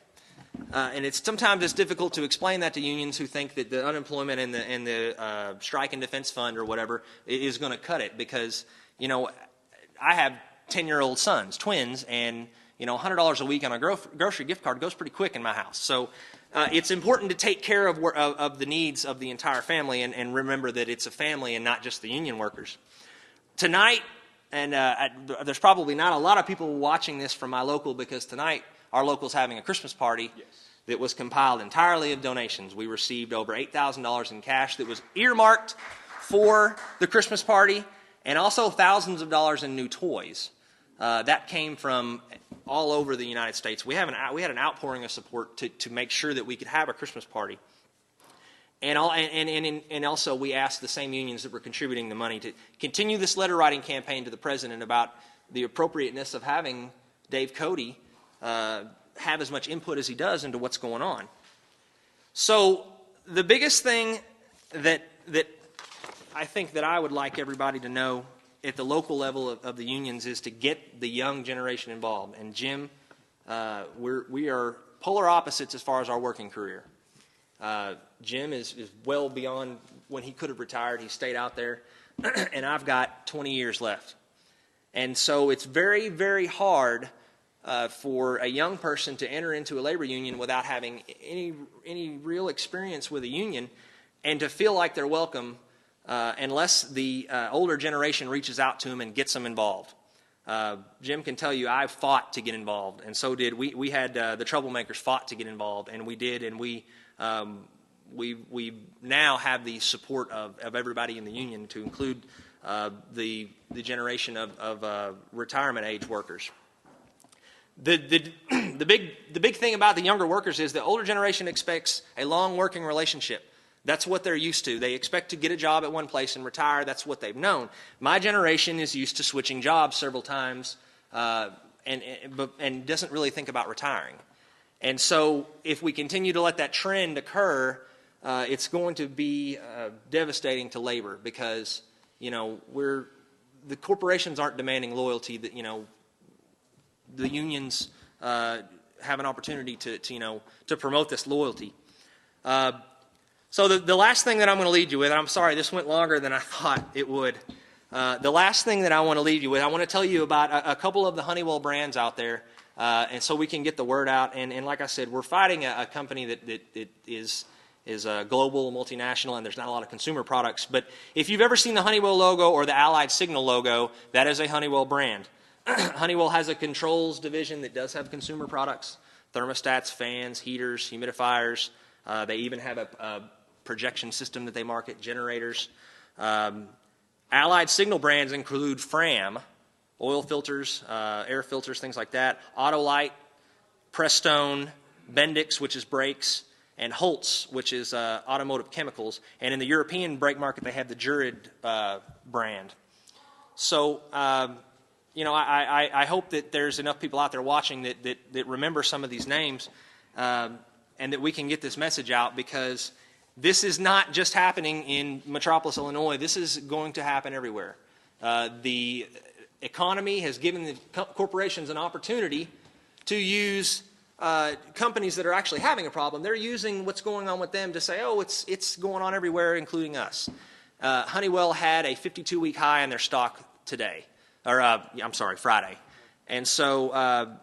And sometimes it's difficult to explain that to unions who think that the unemployment and the strike and defense fund or whatever is going to cut it, because, I have 10-year-old sons, twins, and $100 a week on a grocery gift card goes pretty quick in my house. So it's important to take care of the needs of the entire family, and remember that it's a family and not just the union workers. Tonight, and there's probably not a lot of people watching this from my local, because tonight our local's having a Christmas party that was compiled entirely of donations. We received over $8,000 in cash that was earmarked for the Christmas party, and also thousands of dollars in new toys. That came from all over the United States. We had an outpouring of support to make sure that we could have a Christmas party. And also we asked the same unions that were contributing the money to continue this letter writing campaign to the president about the appropriateness of having Dave Cody have as much input as he does into what's going on. So the biggest thing that I think that I would like everybody to know at the local level of the unions is to get the young generation involved. And Jim, we are polar opposites as far as our working career. Jim is well beyond when he could have retired. He stayed out there, and I've got 20 years left. And so it's very, very hard for a young person to enter into a labor union without having any real experience with a union, and to feel like they're welcome unless the older generation reaches out to them and gets them involved. Jim can tell you I fought to get involved, and so did we had the troublemakers fought to get involved, and we did, and we now have the support of everybody in the union, to include the generation of retirement age workers. The big thing about the younger workers is the older generation expects a long working relationship. That's what they're used to. They expect to get a job at one place and retire. That's what they've known. My generation is used to switching jobs several times and doesn't really think about retiring. And so if we continue to let that trend occur, it's going to be devastating to labor, because the corporations aren't demanding loyalty. That the unions have an opportunity to promote this loyalty. So the last thing that I'm going to lead you with, and I'm sorry this went longer than I thought it would. The last thing that I want to leave you with, I want to tell you about a couple of the Honeywell brands out there, and so we can get the word out. And like I said, we're fighting a company that is a global, multinational, and there's not a lot of consumer products. But if you've ever seen the Honeywell logo or the Allied Signal logo, that is a Honeywell brand. Honeywell has a controls division that does have consumer products, thermostats, fans, heaters, humidifiers. They even have a projection system that they market, generators. Allied Signal brands include Fram, oil filters, air filters, things like that, Autolite, Prestone, Bendix, which is brakes, and Holtz, which is automotive chemicals. And in the European brake market, they have the Jurid brand. So, I hope that there's enough people out there watching that remember some of these names, and that we can get this message out, because this is not just happening in Metropolis, Illinois. This is going to happen everywhere. The economy has given the corporations an opportunity to use companies that are actually having a problem. They're using what's going on with them to say, oh, it's going on everywhere, including us. Honeywell had a 52-week high in their stock today, or Friday, and so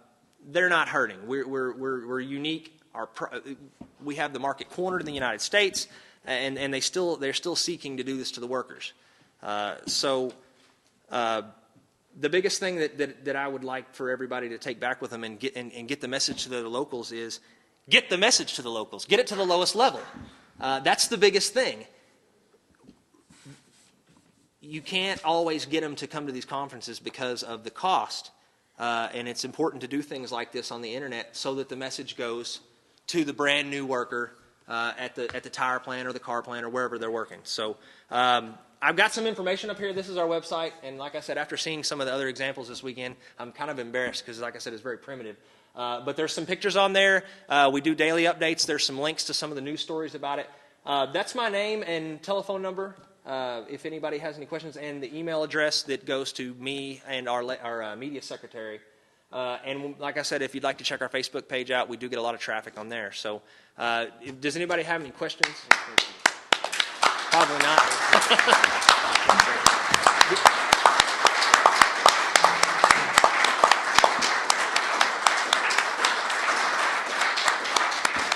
they're not hurting. We're unique. We have the market cornered in the United States, and they're still seeking to do this to the workers. The biggest thing that I would like for everybody to take back with them and get the message to the locals is, get the message to the locals. Get it to the lowest level. That's the biggest thing. You can't always get them to come to these conferences because of the cost, and it's important to do things like this on the internet so that the message goes to the brand new worker at the tire plant or the car plant or wherever they're working. So I've got some information up here. This is our website, and like I said, after seeing some of the other examples this weekend, I'm kind of embarrassed because, like I said, it's very primitive. But there's some pictures on there. We do daily updates. There's some links to some of the news stories about it. That's my name and telephone number if anybody has any questions, and the email address that goes to me and our media secretary. And like I said, if you'd like to check our Facebook page out, we do get a lot of traffic on there. So does anybody have any questions? Probably not.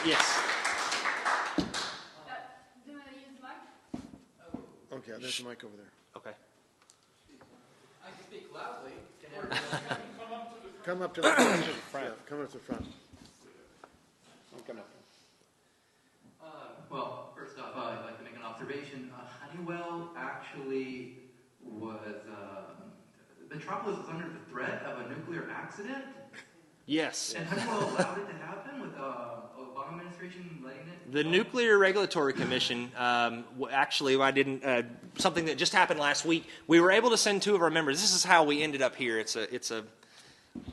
Yes.
Do I use the mic?
Okay, there's a mic over there.
Okay.
I can speak loudly.
Come up to the front. Yeah, come up to the front.
Well, first off, I'd like to make an observation. Honeywell actually was, Metropolis was under the threat of a nuclear accident.
Yes.
And Honeywell allowed it to happen with Obama administration letting it.
The Nuclear Regulatory Commission, actually, I didn't. Something that just happened last week. We were able to send 2 of our members. This is how we ended up here. It's a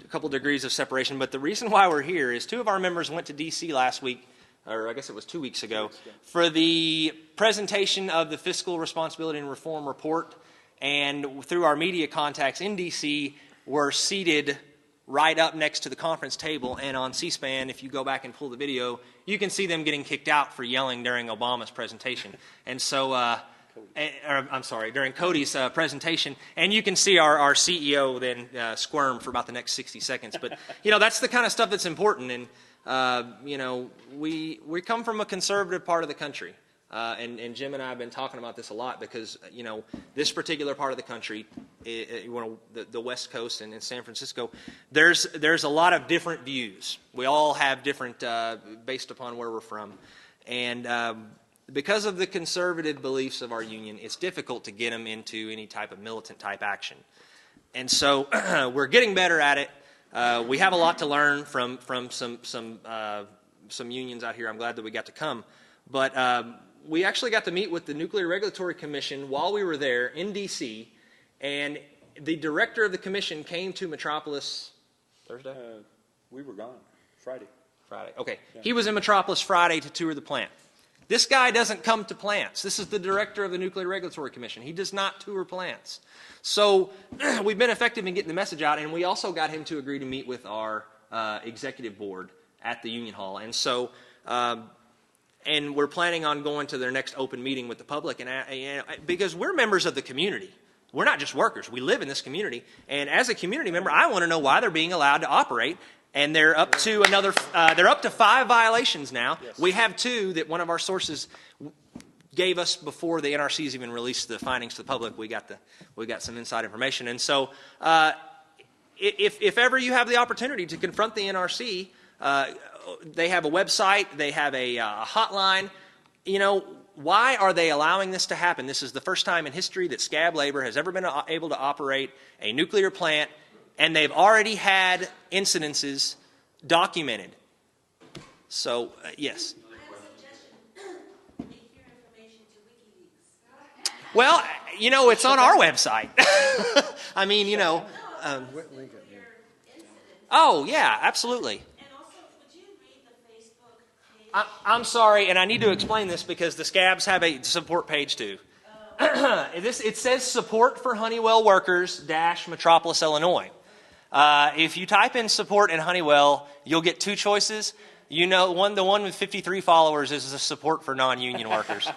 couple degrees of separation, but the reason why we're here is 2 of our members went to D.C. last week, or I guess it was 2 weeks ago, for the presentation of the Fiscal Responsibility and Reform Report, and through our media contacts in D.C., were seated right up next to the conference table, and on C-SPAN, if you go back and pull the video, you can see them getting kicked out for yelling during Obama's presentation. And so, during Cody's presentation, and you can see our CEO then squirm for about the next 60 seconds. But, that's the kind of stuff that's important, and, we come from a conservative part of the country. And Jim and I have been talking about this a lot because, this particular part of the country, the West Coast and in San Francisco, there's a lot of different views. We all have different, based upon where we're from. And because of the conservative beliefs of our union, it's difficult to get them into any type of militant type action. And so we're getting better at it. We have a lot to learn from some unions out here. I'm glad that we got to come. But we actually got to meet with the Nuclear Regulatory Commission while we were there in D.C., and the director of the commission came to Metropolis Thursday?
We were gone Friday.
Okay. Yeah. He was in Metropolis Friday to tour the plant. This guy doesn't come to plants. This is the director of the Nuclear Regulatory Commission. He does not tour plants. So we've been effective in getting the message out, and we also got him to agree to meet with our executive board at the Union Hall. And so, and we're planning on going to their next open meeting with the public, and because we're members of the community. We're not just workers. We live in this community. And as a community member, I want to know why they're being allowed to operate. And they're up to they're up to 5 violations now. Yes. We have 2 that one of our sources gave us before the NRC's even released the findings to the public. We got some inside information. And so if ever you have the opportunity to confront the NRC, they have a website, they have a hotline. You know, why are they allowing this to happen? This is the first time in history that scab labor has ever been able to operate a nuclear plant, and they've already had incidences documented. So, yes.
I have a suggestion. Leak your information to WikiLeaks.
Well, you know, it's on our website. I mean, you know. Oh, yeah, absolutely.
And also, would you read the Facebook page?
I'm sorry, and I need to explain this because the scabs have a support page too. It says support for Honeywell workers - Metropolis, Illinois. If you type in support in Honeywell, you'll get 2 choices. You know, the one with 53 followers is the support for non-union workers.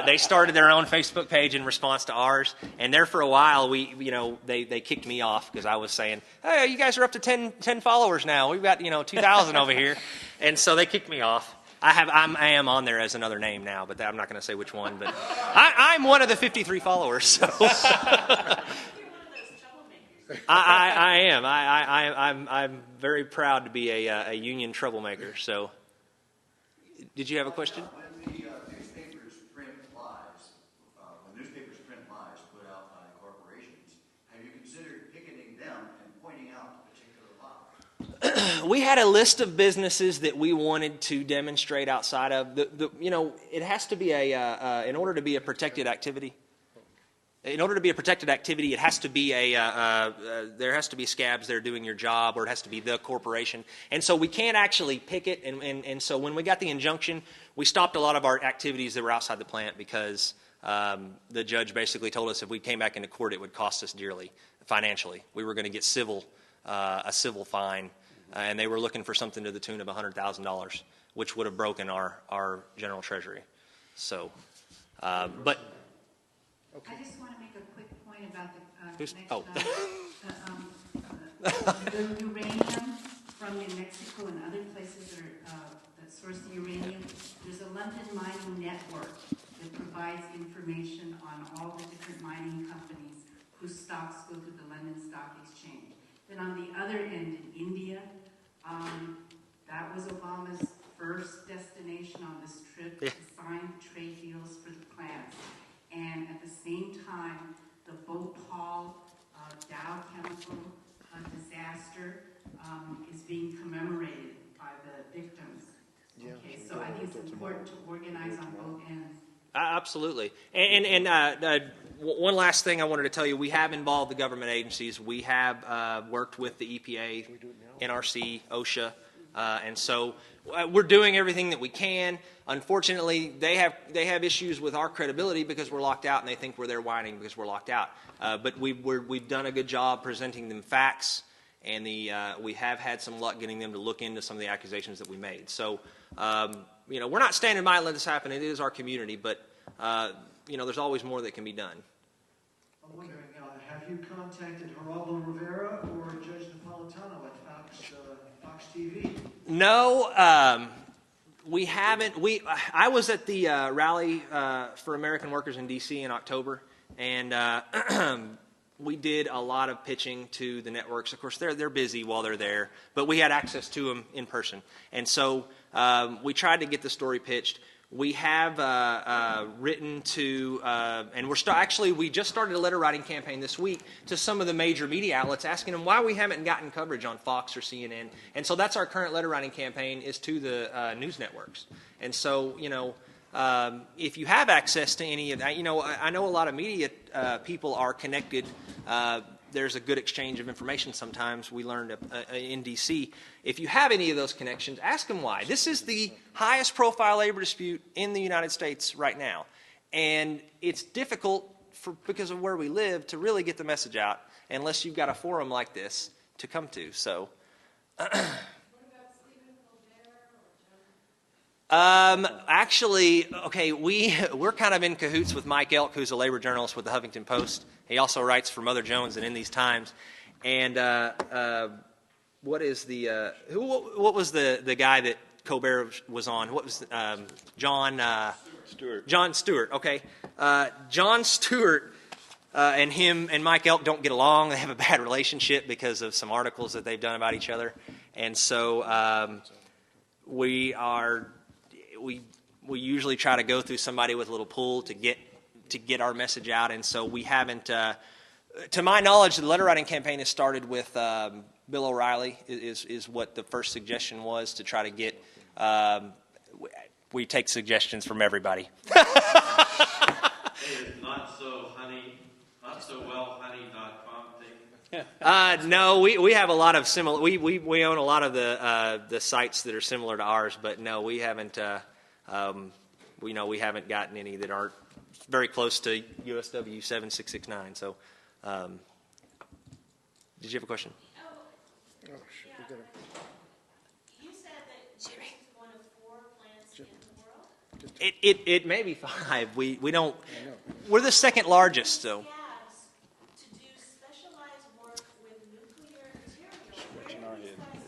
They started their own Facebook page in response to ours, and there for a while, they kicked me off because I was saying, "Hey, you guys are up to 10 followers now. We've got 2,000 over here," and so they kicked me off. I am on there as another name now, but I'm not going to say which one. But I'm one of the 53 followers. So. I am. I'm very proud to be a union troublemaker. So, did you have a question?
When the newspapers print lies, put out by corporations, have you considered picketing them and pointing out a particular lie?
We had a list of businesses that we wanted to demonstrate outside of it has to be in order to be a protected activity. In order to be a protected activity, it has to be there has to be scabs there doing your job, or it has to be the corporation. And so we can't actually pick it. And so when we got the injunction, we stopped a lot of our activities that were outside the plant because the judge basically told us if we came back into court, it would cost us dearly financially. We were going to get a civil fine, and they were looking for something to the tune of $100,000, which would have broken our general treasury. So, but.
Okay. I just want to make a quick point about the the uranium from New Mexico and other places that source the uranium. There's a London mining network that provides information on all the different mining companies whose stocks go to the London Stock Exchange. Then on the other end in India, that was Obama's first destination on this trip to sign trade deals for the plants. And at the same time, the Bhopal Dow chemical disaster is being commemorated by the victims. Okay, so I think it's important to organize on both ends.
Absolutely. And one last thing I wanted to tell you, we have involved the government agencies. We have worked with the EPA, NRC, OSHA, and so we're doing everything that we can. Unfortunately, they have issues with our credibility because we're locked out, and they think we're there whining because we're locked out. But we've done a good job presenting them facts, and we have had some luck getting them to look into some of the accusations that we made. So, we're not standing by and let this happen. It is our community, but there's always more that can be done.
I'm wondering, have you contacted Geraldo Rivera or Judge Napolitano at Fox TV?
No. We haven't. I was at the rally for American workers in D.C. in October, and we did a lot of pitching to the networks. Of course, they're busy while they're there, but we had access to them in person, and so we tried to get the story pitched. We have written to, and we just started a letter writing campaign this week to some of the major media outlets asking them why we haven't gotten coverage on Fox or CNN. And so that's our current letter writing campaign, is to the news networks. And so, if you have access to any of that, I know a lot of media people are connected there's a good exchange of information sometimes. We learned in D.C. If you have any of those connections, ask them why. This is the highest profile labor dispute in the United States right now. And it's difficult because of where we live to really get the message out unless you've got a forum like this to come to. So, actually, okay, we're kind of in cahoots with Mike Elk, who's a labor journalist with the Huffington Post. He also writes for Mother Jones and In These Times. And what is the what was the guy that Colbert was on? What was Jon Stewart? Jon Stewart. Okay, Jon Stewart and him and Mike Elk don't get along. They have a bad relationship because of some articles that they've done about each other. And so we usually try to go through somebody with a little pull to get our message out. And so we haven't. To my knowledge, the letter writing campaign has started with Bill O'Reilly. Is what the first suggestion was, to try to get. We take suggestions from everybody. No, we have a lot of similar. We own a lot of the sites that are similar to ours, but no, we haven't. We haven't gotten any that aren't very close to USW 7669. So, did you have a question?
You said that this is one of 4 plants in the world?
It may be 5. We don't. We're the second largest, so.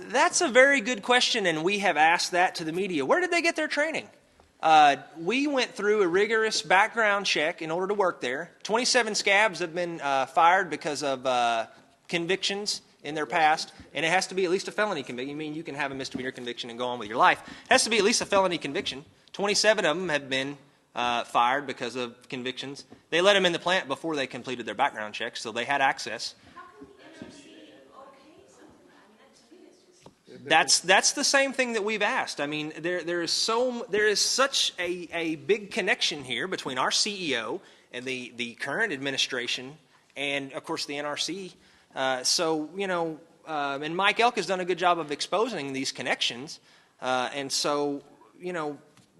That's a very good question, and we have asked that to the media. Where did they get their training? We went through a rigorous background check in order to work there. 27 scabs have been fired because of convictions in their past, and it has to be at least a felony conviction. I mean, you can have a misdemeanor conviction and go on with your life. It has to be at least a felony conviction. 27 of them have been fired because of convictions. They let them in the plant before they completed their background check, so they had access. That's the same thing that we've asked. I mean, there is such a big connection here between our CEO and the current administration, and of course the NRC. And Mike Elk has done a good job of exposing these connections, and so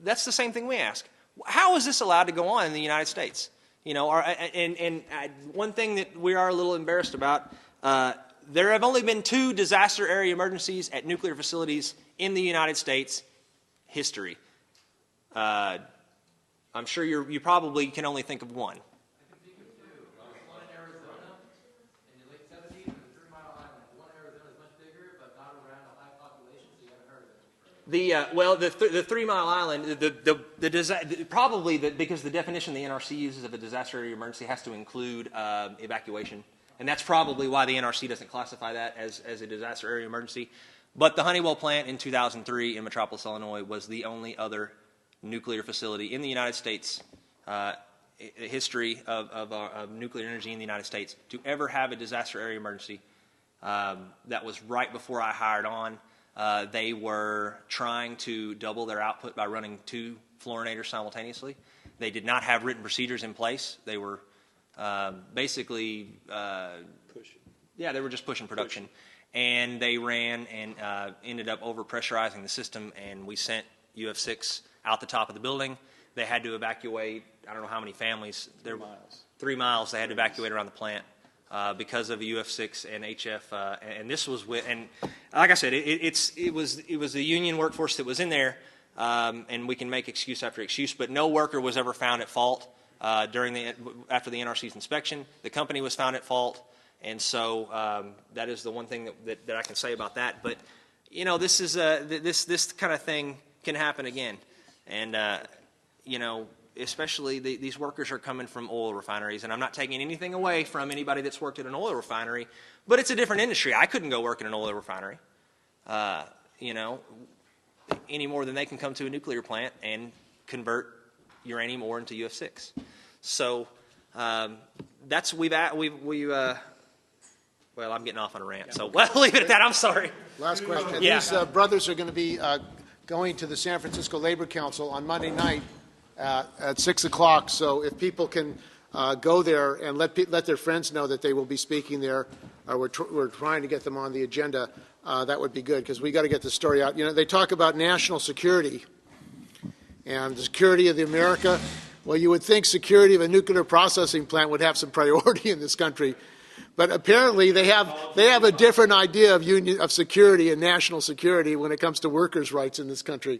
that's the same thing we ask. How is this allowed to go on in the United States? One thing that we are a little embarrassed about. There have only been 2 disaster area emergencies at nuclear facilities in the United States history. I'm sure you probably can only think of one.
I can think of 2. One in Arizona in the late 70s and the 3 Mile Island. The one in Arizona is much bigger, but not around a high population, so you haven't heard of it.
The 3 Mile Island, probably because the definition the NRC uses of a disaster area emergency has to include evacuation. And that's probably why the NRC doesn't classify that as a disaster area emergency. But the Honeywell plant in 2003 in Metropolis, Illinois, was the only other nuclear facility in the United States, history of nuclear energy in the United States, to ever have a disaster area emergency. That was right before I hired on. They were trying to double their output by running 2 fluorinators simultaneously. They did not have written procedures in place. They were basically, they were just pushing production. And they ran and ended up overpressurizing the system, and we sent UF6 out the top of the building. They had to evacuate, I don't know how many families. 3 miles. 3 miles they had to evacuate around the plant because of UF6 and HF. And this was and like I said, it was the union workforce that was in there, and we can make excuse after excuse, but no worker was ever found at fault. After the NRC's inspection, the company was found at fault, and so that is the one thing that I can say about that. But this is this kind of thing can happen again, and especially these workers are coming from oil refineries, and I'm not taking anything away from anybody that's worked at an oil refinery, but it's a different industry. I couldn't go work in an oil refinery, any more than they can come to a nuclear plant and convert uranium ore into UF6. So that's well, I'm getting off on a rant, so we'll leave it at that. I'm sorry.
Last question.
Yeah.
These brothers are going to be going to the San Francisco Labor Council on Monday night at 6 o'clock. So if people can go there and let their friends know that they will be speaking there. We're trying to get them on the agenda. That would be good because we got to get the story out. You know, they talk about national security and the security of the America. Well, you would think security of a nuclear processing plant would have some priority in this country, but apparently they have a different idea of security and national security when it comes to workers' rights in this country.